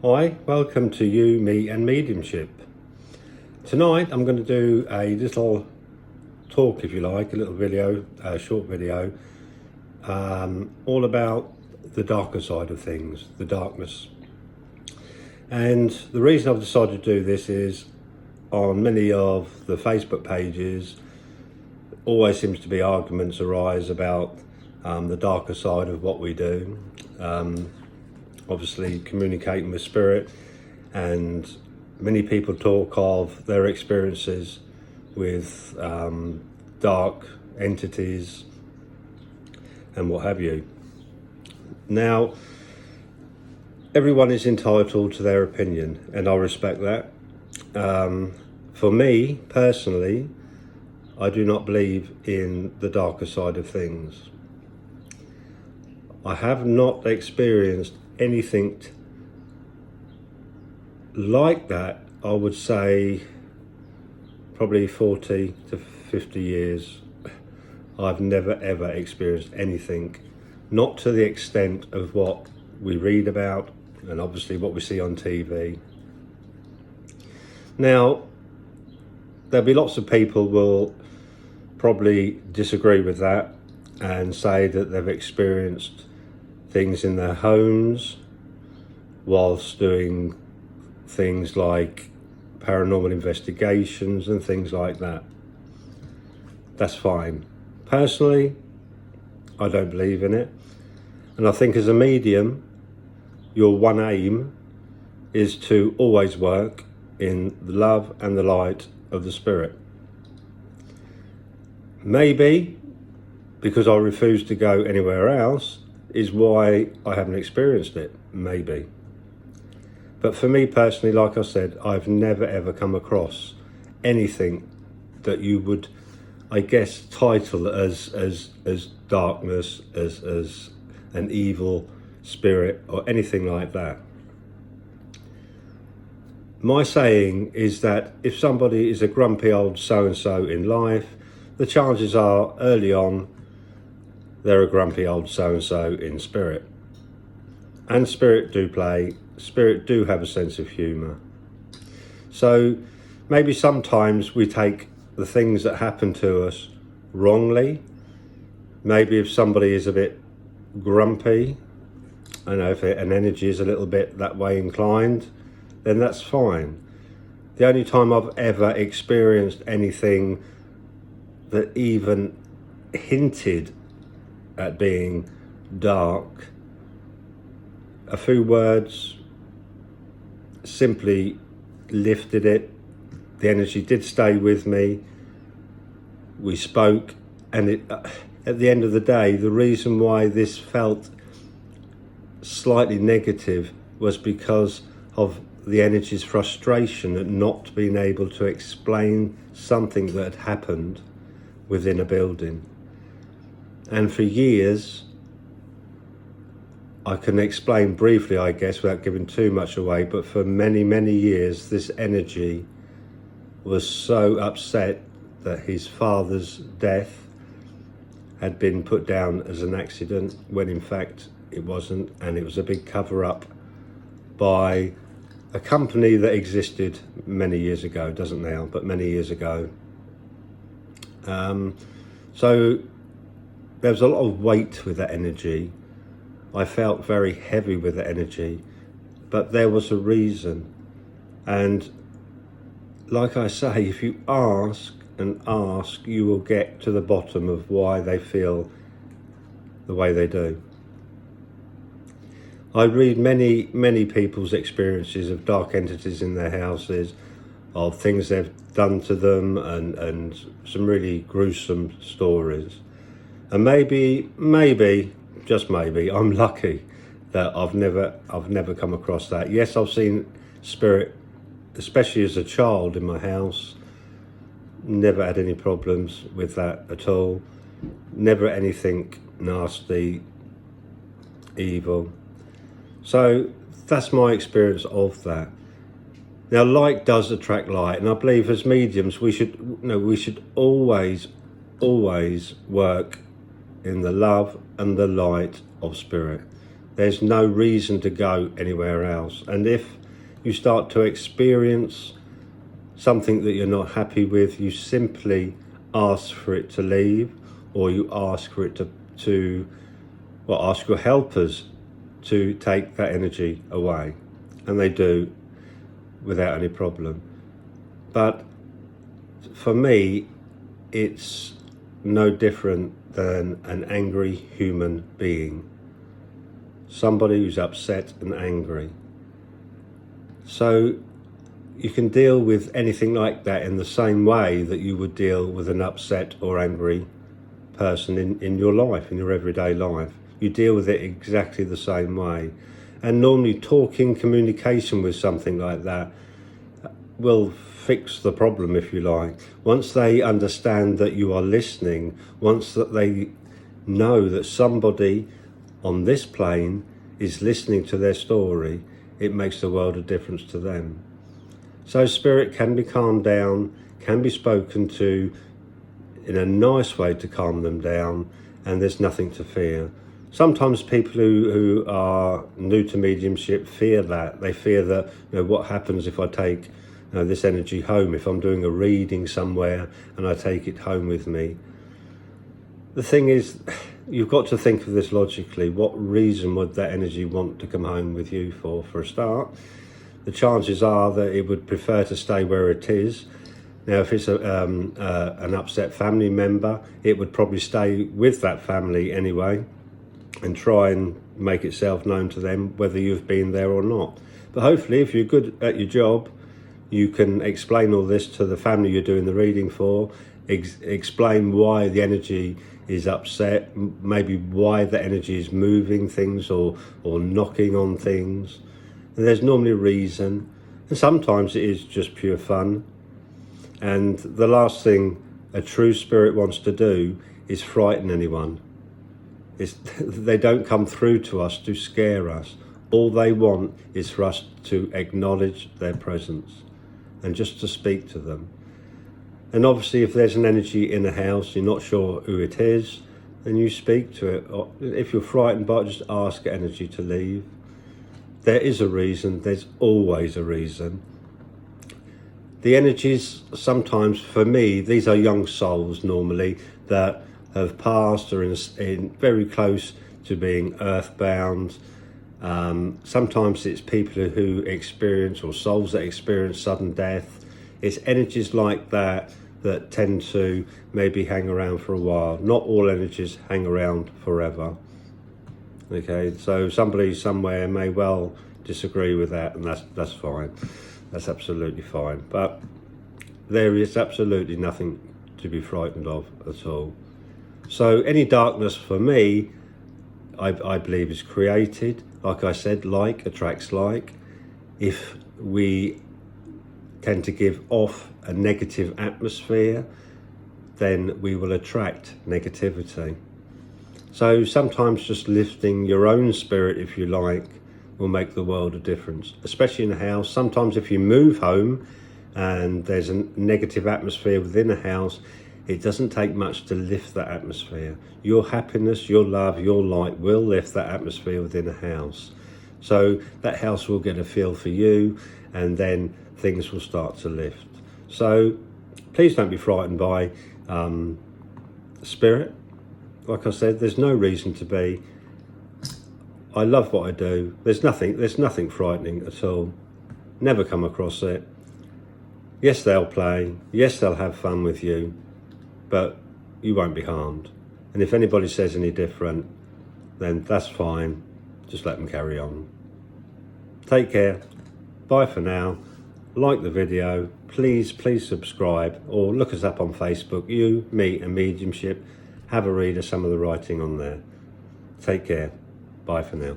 Hi, welcome to You, Me and Mediumship. Tonight I'm going to do a little talk, if you like, a little video, a short video, all about the darker side of things, the darkness. And the reason I've decided to do this is on many of the Facebook pages, always seems to be arguments arise about the darker side of what we do. Obviously communicating with spirit, and many people talk of their experiences with dark entities and what have you. Now, everyone is entitled to their opinion, and I respect that. For me personally, I do not believe in the darker side of things. I have not experienced anything like that. I would say probably 40 to 50 years. I've never ever experienced anything, not to the extent of what we read about and obviously what we see on TV. Now, there'll be lots of people will probably disagree with that and say that they've experienced things in their homes whilst doing things like paranormal investigations and things like that. That's fine. Personally, I don't believe in it. And I think as a medium, your one aim is to always work in the love and the light of the spirit. Maybe because I refuse to go anywhere else is why I haven't experienced it, maybe. But for me personally, like I said, I've never ever come across anything that you would, I guess, title as darkness, as an evil spirit or anything like that. My saying is that if somebody is a grumpy old so-and-so in life, the chances are early on they're a grumpy old so-and-so in spirit. And spirit do play, spirit do have a sense of humour. So maybe sometimes we take the things that happen to us wrongly. Maybe if somebody is a bit grumpy, I know if an energy is a little bit that way inclined, then that's fine. The only time I've ever experienced anything that even hinted at being dark, a few words simply lifted it. The energy did stay with me. We spoke, and at the end of the day, the reason why this felt slightly negative was because of the energy's frustration at not being able to explain something that had happened within a building. And for years, I can explain briefly, I guess, without giving too much away, but for many, many years, this energy was so upset that his father's death had been put down as an accident, when in fact it wasn't, and it was a big cover-up by a company that existed many years ago, doesn't now, but many years ago. So there was a lot of weight with that energy. I felt very heavy with the energy, but there was a reason. And like I say, if you ask and ask, you will get to the bottom of why they feel the way they do. I read many people's experiences of dark entities in their houses, of things they've done to them, and some really gruesome stories. And maybe, just maybe, I'm lucky that I've never come across that. Yes, I've seen spirit, especially as a child in my house. Never had any problems with that at all. Never anything nasty, evil. So that's my experience of that. Now, light does attract light, and I believe as mediums we should always work in the love and the light of spirit. There's no reason to go anywhere else. And if you start to experience something that you're not happy with, you simply ask for it to leave, or you ask for it to ask your helpers to take that energy away. And they do without any problem. But for me, it's no different than an angry human being. Somebody who's upset and angry. So you can deal with anything like that in the same way that you would deal with an upset or angry person in your life, in your everyday life. You deal with it exactly the same way. And normally talking, communication with something like that will fix the problem, if you like. Once they understand that you are listening, once that they know that somebody on this plane is listening to their story, it makes the world of difference to them. So spirit can be calmed down, can be spoken to in a nice way to calm them down, and there's nothing to fear. Sometimes people who are new to mediumship fear that. They fear that, what happens if I take this energy home, if I'm doing a reading somewhere and I take it home with me. The thing is, you've got to think of this logically. What reason would that energy want to come home with you for a start? The chances are that it would prefer to stay where it is. Now, if it's an upset family member, it would probably stay with that family anyway and try and make itself known to them whether you've been there or not. But hopefully, if you're good at your job, you can explain all this to the family you're doing the reading for, explain why the energy is upset, maybe why the energy is moving things or knocking on things. And there's normally a reason, and sometimes it is just pure fun. And the last thing a true spirit wants to do is frighten anyone. They don't come through to us to scare us. All they want is for us to acknowledge their presence and just to speak to them. And obviously, if there's an energy in the house, you're not sure who it is, then you speak to it. Or if you're frightened by it, just ask energy to leave. There is a reason. There's always a reason. The energies, sometimes for me, these are young souls normally that have passed or in very close to being earthbound. Sometimes it's people who experience, or souls that experience sudden death. It's energies like that that tend to maybe hang around for a while. Not all energies hang around forever. Okay, so somebody somewhere may well disagree with that, and that's fine. That's absolutely fine. But there is absolutely nothing to be frightened of at all. So any darkness for me, I believe, is created. Like I said, like attracts like. If we tend to give off a negative atmosphere, then we will attract negativity. So sometimes just lifting your own spirit, if you like, will make the world a difference, especially in a house. Sometimes if you move home and there's a negative atmosphere within a house, it doesn't take much to lift that atmosphere. Your happiness, your love, your light will lift that atmosphere within a house. So that house will get a feel for you, and then things will start to lift. So please don't be frightened by spirit. Like I said, there's no reason to be. I love what I do. There's nothing frightening at all. Never come across it. Yes, they'll play. Yes, they'll have fun with you, but you won't be harmed. And if anybody says any different, then that's fine. Just let them carry on. Take care. Bye for now. Like the video. Please subscribe, or look us up on Facebook. You, me, and Mediumship. Have a read of some of the writing on there. Take care. Bye for now.